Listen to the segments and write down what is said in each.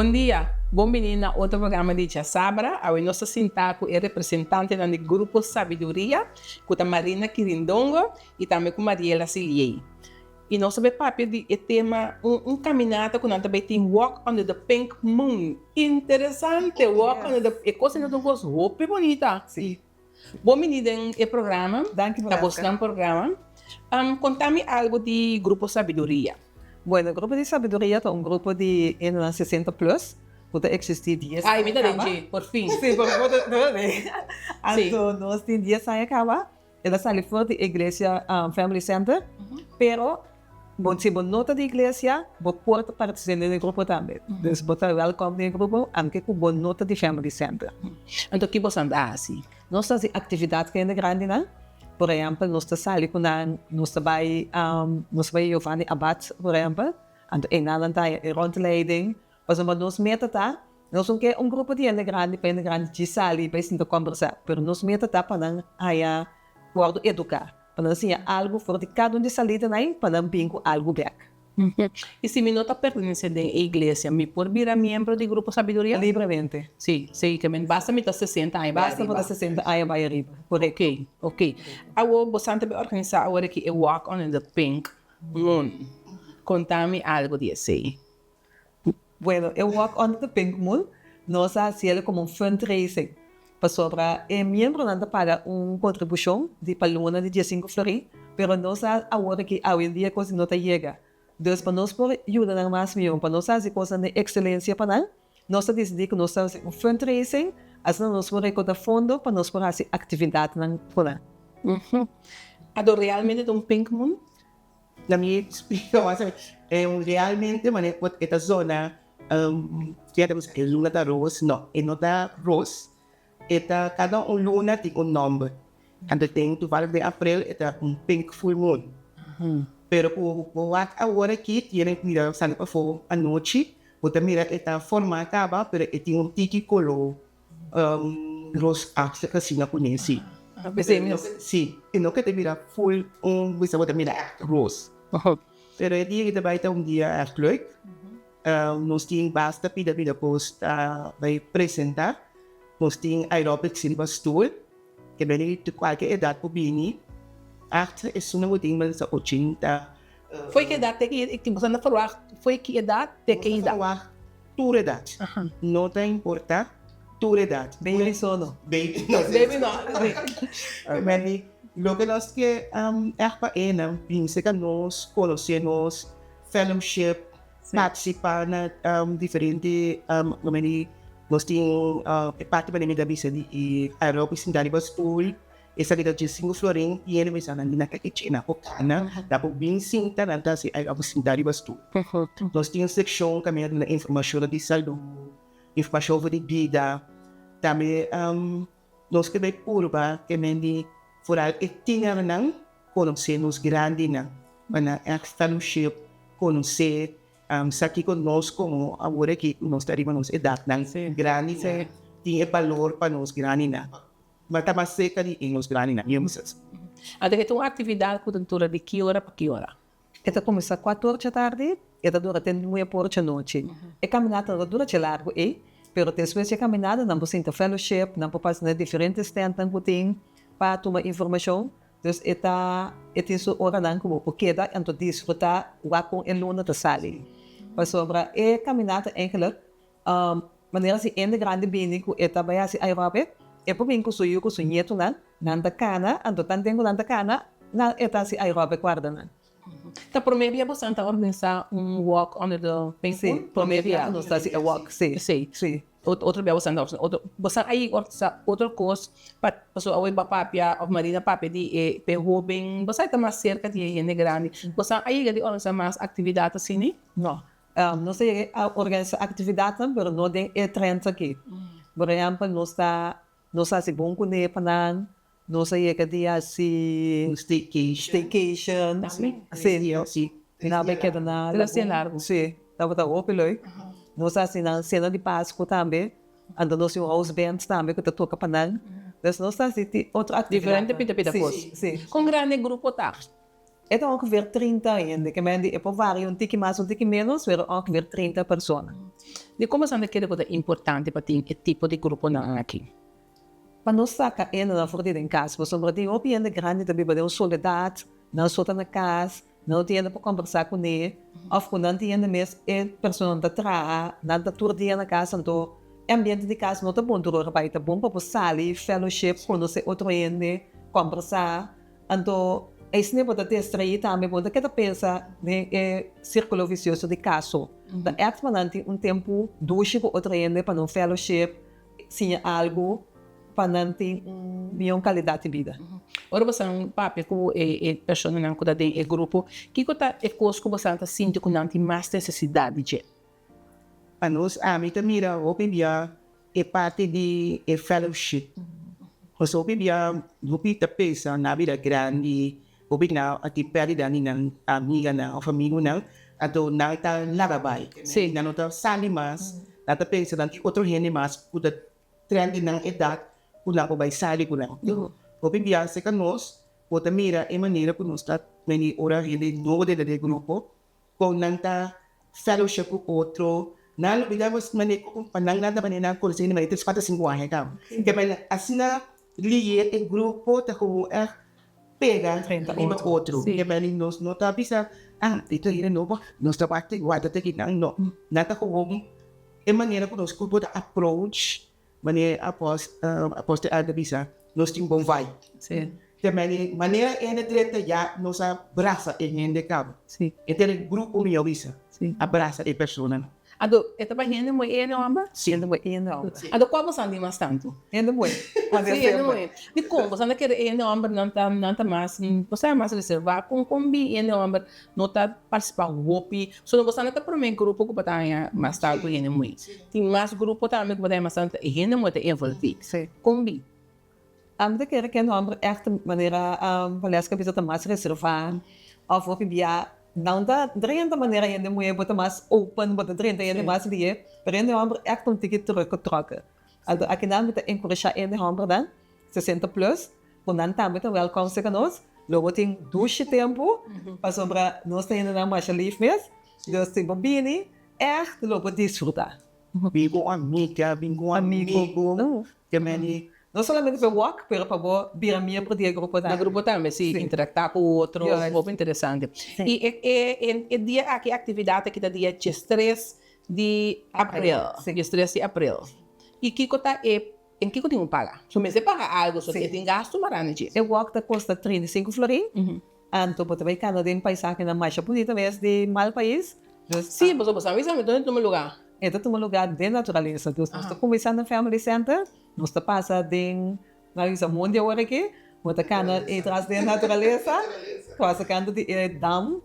Bom dia, bem-vindo a outro programa de Tia Sabra. A nossa Sintaco é representante do Grupo Sabedoria, com a Marina Quirindongo e também com Mariela Siliei. E nós sabemos papel de tema caminhada com nós também tem Walk Under the Pink Moon. Interessante, Walk Under the... É coisa que nós gostamos, roupa bonita. Sim. Bom-vindo ao programa. Danke, Está gostando do programa. Conta-me algo de Grupo Sabedoria. Bueno, o Grupo de Sabedoria é um grupo de 60 plus, que existe 10 Ai, me dá por fim. Sim, por favor, então, nós temos 10 anos acaba. Ela sai fora da igreja Family Center, pero se você nota da igreja, você pode participar do grupo também. Então, você é welcome no grupo, aunque com boa nota de Family Center. Então, o que você anda assim? Nós temos atividades que é grande, né? Por exemplo, nós estamos com nós vai Giovanni Abad, por exemplo, e nada rondleiding, mas nós meta tá, nós não quer grupo de grande de sali para se conversar, mas nós meta tá para aí guardo educar, para assim algo fora de cada de salida aí para bingo algo back. E se me nota pertenece da igreja, me pode virar membro do Grupo Sabedoria? Livremente. Sim, que basta me estar 60 anos. Basta para 60 anos vai arriba. Ok. Eu vou sempre organizar agora que eu Walk on the Pink Moon. Conta-me algo disso. Bueno, eu Walk on the Pink Moon, nós hacemos como fundraising. Para sobrar, membro não paga contribuição de paluna de 15 flori, pero nós agora que hoje em dia coisa não chega. Então, para nós poder ajudar mais milhão, para nós fazer coisas de excelência para nós decidimos que nós fazemos fundraising, assim nós podemos recolher fundo para nós poder fazer atividade na Pula. Ado realmente um Pink Moon? Na minha explicação, realmente, mas esta zona, que é a luna da Rose, não, é não da Rose, cada luna tem nome. Quando tem o vale de abril, é Pink Full Moon. Pero por agora aqui, tienen que mirar sale para fora à noite, você mira esta forma acaba, pero tem tiki color rose assim na conhece. Sim, e não que te mira full você vai mira rose. Pero é dia que vai ter dia leuk. Nós temos basta pida post vai apresentar. Nós temos aerobics in stoel, que vem de qualquer idade por bini. Achter is zo'n ding met z'n 80. Foi que idade que você não falou? Foi que idade? De que idade? Tua idade. Não te importa tua idade. Baby sono. Baby não. Mas lo que nós que é na pensa que nós conhecemos fellowship, participar na diferente nós temos parte da missa de aerobics em Daribas Pool. Essa que de 5 florin e ele vai sair na kitchen ko kana dapat bem sinta nanta si ay abos dari bastu. Nós tínhamos seção kami na informação de saúde, informação de vida. Também nós que vai curva que mendi foral tinha nang conhecer nos grande na mana fellowship conhecer saki conosco agora que nós estaremos nos edad nang grande tinha valor para nos grande na. Mas está mais seca de English grande na minha Até que tem uma atividade com dura de que hora para que hora? Esta começa 4 horas da tarde, esta dura até 9 horas da noite. A caminhada dura de largo, pero depois de caminhada, não precisa ter fellowship, não precisa ter diferentes stands para tomar informação. Então, esta é a hora não como porque dá então desfrutar o com em luna da sala. Para sobre a caminhada eigenlijk, maneira se ainda grande bem com esta vai assim aeróbico. E por mim, que sou eu, que sou neto, nanda cana, ando tanto tempo nanda cana, na eta si aeróbico guarda, né? Tá por meio de você organizar walk under the pink moon? Sim, por meio de nós está assim a walk, sim. Outro dia você anda você aí outra coisa para pessoa ao papapia ou marina papia de perrobem você está mais cerca de gente grande você aí de organizar mais atividades assim né? Não sei organizar atividades, mas não tem trend aqui. Por exemplo, nós assim bom com ele para nós aí que dia assim staycation, sim. na beca na largo. Sim, estava open nós assim na cena de Páscoa também, ando nós um house band também que toca para nós. Nós assim outra atividade. Diferente pita coisa. Sim. Com grande grupo tá. Era ongeveer 30 gente, que men die por varia um tique mais, um tique menos, pero ongeveer 30 pessoas. De como você quer que é importante para ti, que tipo de grupo na aqui? Para nós sacar ainda na frente em casa, você não tem opinião grande também para uma soledade, não solta na casa, não tem para conversar com ele, ou quando não tem mesmo é pessoa da traga, nada todo dia na casa, então ambiente de casa não tá bom, tudo para bom para sair, fellowship, conhecer outro gente, conversar, então esse nível de distrair também, quando que pensa no círculo vicioso de casa, da é um tempo duche com outro gente para um fellowship, sim algo para não ter uma qualidade de vida. Ora você um papel com a pessoa não cuida de grupo, que coisa é coisa que você está sentindo que não tem mais necessidade de? Para nós, a mim também mira, o PBA é parte de fellowship. Você o PBA, o PBA pensa na vida grande, o PBA aqui perto da minha amiga, a família, não, então não está larabay. Sim. Não está sali mais, não está pensando que outro gente mais pode trend na idade, pula ko vai sali ko lang. O PBA se que nós, pode mira a maneira que nós está meni ora ele novo de grupo, com não está fellowship com outro. Nalo bilamos manik kung pananglan na manina ko sa inyo ito sa 5 anos ka. Kaya asina liye e grupo ta ko pega lima outro. Kaya nos no ta bisa ito yun no ba nos ta parte wada ta kinang no. Nata ko e maneira ko nos ko approach apos te ada bisa nos ting bom vai. Sim. Kaya maneira ena direta ya nos abraça e hende cabo. Sim. Ito yung grupo niyo bisa. Sim. Abraça e persona. Ado, esta página muito é não amba? Ainda não. Ado, qual você anda mais tanto? Ainda muito. Sim, ainda muito. De como você anda querer ainda amba não tá mais, você é mais reservado com combi ainda amba não tá participar wopi. Só não você não tá por meio grupo que batalha mais tarde ainda muito. Tem mais grupo também que batalha mais tanto ainda muito envolvido. Sim. Combi. De keren que não echt maneira parece que precisa mais reservar of op via não da drenta maneira ainda muito bota mais open bota drenta ainda mais die pero ainda echt ticket teruggetrokken. Also aqui não me encorajar ainda dan 60 plus quando também tá welcome se nós logo tem duas tempo para sobra nós ainda não mais livre mesmo dus tem bambini echt logo desfrutar. Bingo amigo. Que não somente para walk, pero para vir a minha para o grupo Na grupo também, se interactar com o outro, muito interessante. E dia aqui atividade que tá dia 3 de abril, dia 3 de abril. E que tá em que tem que pagar? Se você paga algo, só que tem gasto, maranje. O walk da custa 35 florin. Então, você vai cada dia em paisagem na mais bonita mesmo de mal país. Sim, você sabe, onde tem um lugar? Este é um lugar de natureza. Nós estamos começando no Family Center. Nós estamos passando em uma monte agora aqui. Nós estamos atrás da natureza. Quase cando de dam.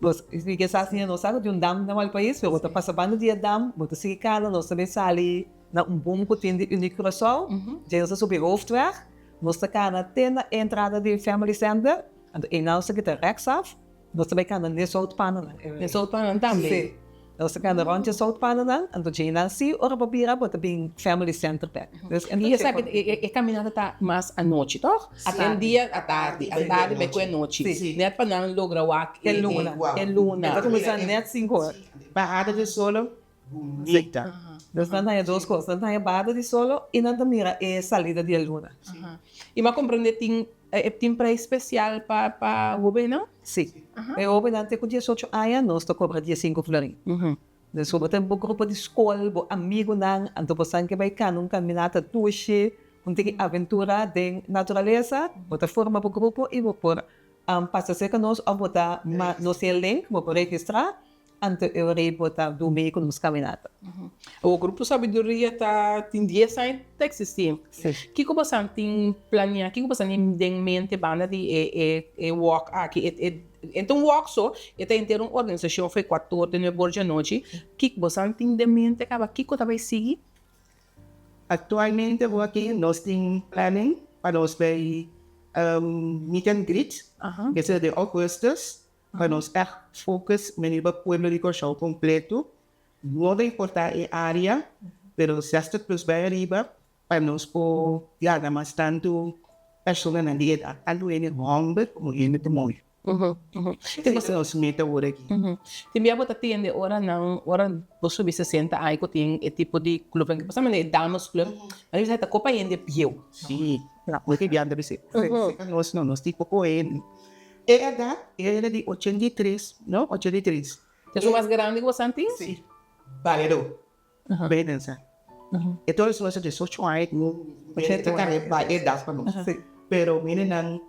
Nós estamos assim, nós sabemos de dam no país. Nós estamos passando de dam. Nós estamos aqui, nós estamos ali na bom que tem de Unicrosol. Já nós estamos hoofdweg. Nós estamos aqui na entrada do Family Center. E nós estamos aqui rechtsaf. Nós estamos aqui na Southpannen. Southpannen também. Sim. Dus ik ga de rondje Southpannen dan, en toen je dan zie, ora papieren, wat een family center daar. Dus en je sabe que a caminhada tá mais à noite, toch? Em dia à tarde vai com a noite. Net para não lograr o aqui. É luna. Então começando net 5 horas. Barrada de solo, bonita. Dus dan heb je duas coisas, dan heb je barrada de solo e dan mira é salida de luna. E mas compreender tem preço especial para o governo? Sim. Eu vou dar até com 18 anos, nós estamos cobrando 15 florin. Dus we hebben een groep de school, bo amigo nan, en toen zijn we bij kanon caminata tuche, een aventura de natureza, we forma een groep en we por passa que nós abota nos link, we por registrar, en toen we bota do meio com nos caminata. O grupo sabedoria tem 10 anos de existir. Que como você tem planeado, que como você tem em mente banda de walk aqui, então walk só, tem ter uma organização foi 14 de novembro de noite. Que você tem em mente que você vai seguir? Atualmente aqui nós temos planning para nós vai meet and greet, que será de augustus. Para nós focus no pueblo de Corchão completo. Não importa a área, pero se hasta plus vai arriba, para nós por nada mais tanto pessoas na dieta, tanto ele homem como ele de mulher. Ito nós meta ora aqui. Também vou atender ora você subir 60 aí que tem esse tipo de clube que passa mas damas club aí você tá copa ainda pieu Sim, porque vianda você. Nós tipo coen. Era de 83, não? 83. é o mais grande que você tem Sim. Valeu. Bem dança. Então isso nós de social right no gente cara vai das para nós. Pero menina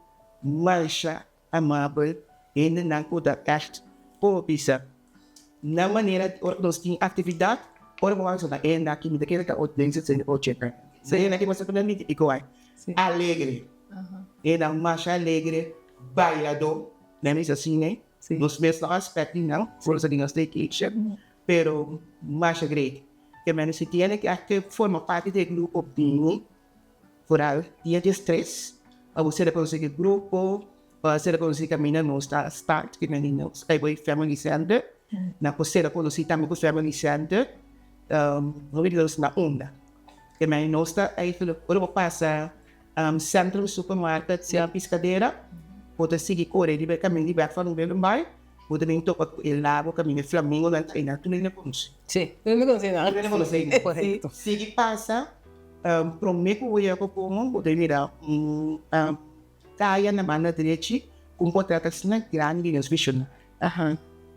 marcha amável ainda não cuida cast por bisa. Na maneira nós tem atividade por mais uma ainda aqui daquele que o dentro se o checker. Sei na que você pode me igual. Alegre. Ainda marcha alegre, bailador, não é assim, né? Nos mesmos aspectos não, força de nós staycation, pero marcha great. Que menos se tiene que forma parte do grupo opinião, foral, dia de stress, a você conseguir grupo, você conseguir caminhar no start, que nem nós, aí vai family center, na você conseguir também com family center, não vamos na onda. Que menos nós está aí pelo passa centro supermarket, se a piscadeira, pode seguir correr de caminho de back from o vai, pode nem tocar o lago, caminho Flamengo, lá treinar, tu nem conhece. sim eu não consigo não Eu não consigo. Correto. Se passa, prometo que eu vou poder mirar kaya naman na direito kung contratas na grande news vision.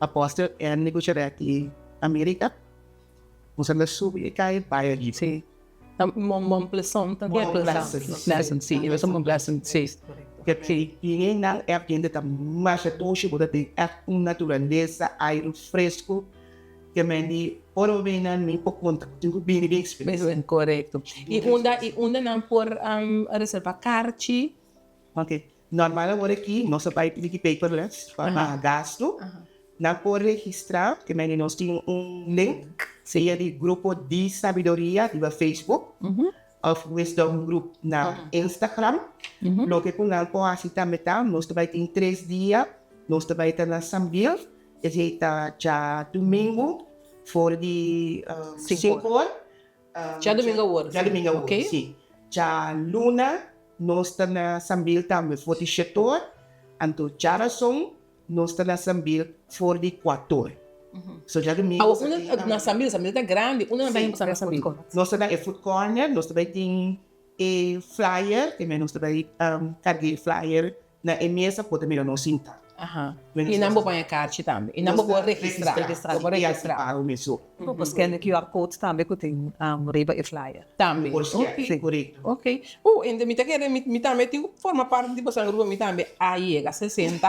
Aposto é negociar aqui América, kung saan nasubi kaya bayar dito. sim mon plesson também é plesson sim eu sou mon plesson sim Porque ninguém na agenda está mais atoche, porque tem uma natureza, ar fresco, que me diz, ora bem, nem por conta, tenho bem experiência. bem correto e onda não por reservar carte Ok. Normal agora aqui, nossa vai pedir paperless, para gasto. Não por registrar, que me nós temos link, seria de grupo de sabedoria, de Facebook, of Wisdom Group na Instagram. Lo que por não pode assim também, nós também tem 3 dias, nós também está na Sambil, esse está já domingo, for de 5 horas. já domingo agora Já domingo agora, ok sim. Já luna, nós está na Sambil também, for de 7 horas. Anto Charason, nós está na Sambil, for de 4 horas. So já domingo. na Sambil é grande uma não vai passar na Sambil Nós também é food corner, nós também tem flyer, que nós também carreguei flyer na mesa, pode mirar nós sinta. e não vou pôr a carte também e não vou registrar vou registrar o mesmo. Vou scannen QR Code também que tem riba e flyer. também Sim, correto. ok ainda me quer me também tem forma parte de você grupo me também aí a 60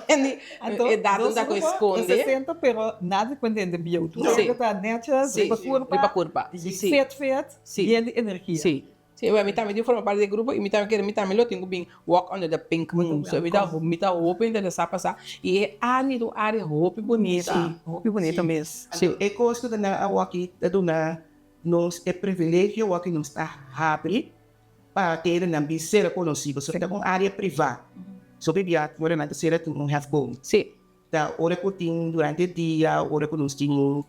e dado da coisa esconde 60, pero nada quando é de bio. Tu está netjes, riba curva. sim Fet, Sim. e de energia. sim sim me também de forma parte do grupo e me também lo tenho bem walk under the pink moon so me tá open da essa passar e do área roupa bonita Roupa bonita mesmo. Sim. É coisa que na aqui na nós é privilégio aqui nós está abre para ter na biceira conhecido, só que é uma área privada. So baby agora na terceira tu não have go. sim Da hora que tem durante o dia, hora que nós temos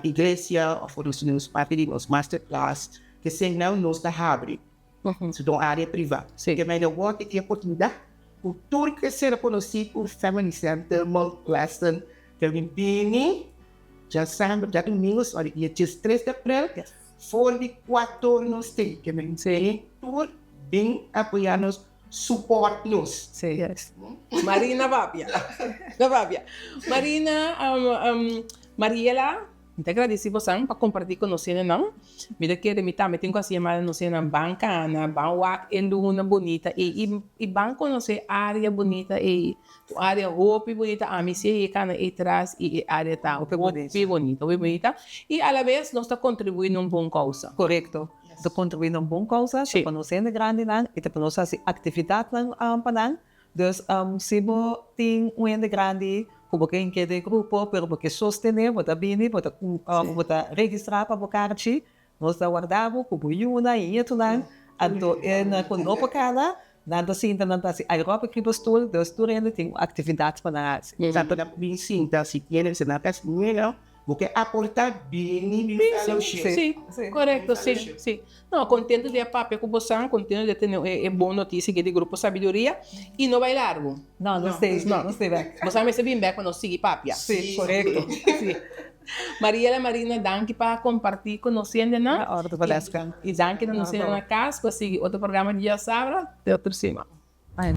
igreja, ou nós temos parte de nós masterclass, que sem não nós está abre. So uma área privada. Sim. Que mais não tem oportunidade. O tudo que será conhecido o Family Center, Mount Pleasant, que vem bem, já sábado, já domingo, olha, dia 3 de abril, for de 4 nós temos, que vem tudo bem apoiar-nos, suporte-nos. sim Marina Vapia Marina Mariela te agradeço você para compartilhar com nós não me quer me também tenho assim mais nós na bancana banwak e luna bonita e ban conhecer área bonita e área roupa bonita a mim se cana e traz e área tá roupa bonita e à la vez nós está contribuindo um bom causa Correcto. De contribuir een bom causa, Sim. para nós ser grande lang, e para nós fazer atividade lang panang. Dus se você tem ende grande, como quem quer de grupo, pero porque sostener, bota bini, bota registrar para bocarchi, nós da guardamos, como yuna e isso lang, anto na konopa cada, nada sinta nada assim, a Europa que dus tu ainda tem atividade para nós. Tanto na Pincinta, se tiene, se na casa, porque aportar bem em fellowship. Sim, Sim. correto, sim, Fellowship. sim. Não, contente de papo com você, contente de ter boa notícia aqui do Grupo Sabedoria e não vai largo. Não sei, não sei, velho. Você vai receber bem quando siga papia. Sim, correto. Sim. Mariela Marina, danke para compartilhar conhecendo, né? A hora do Valesca. E danke para nos na casa, para seguir outro programa de Sabra, de outro cima. Ai,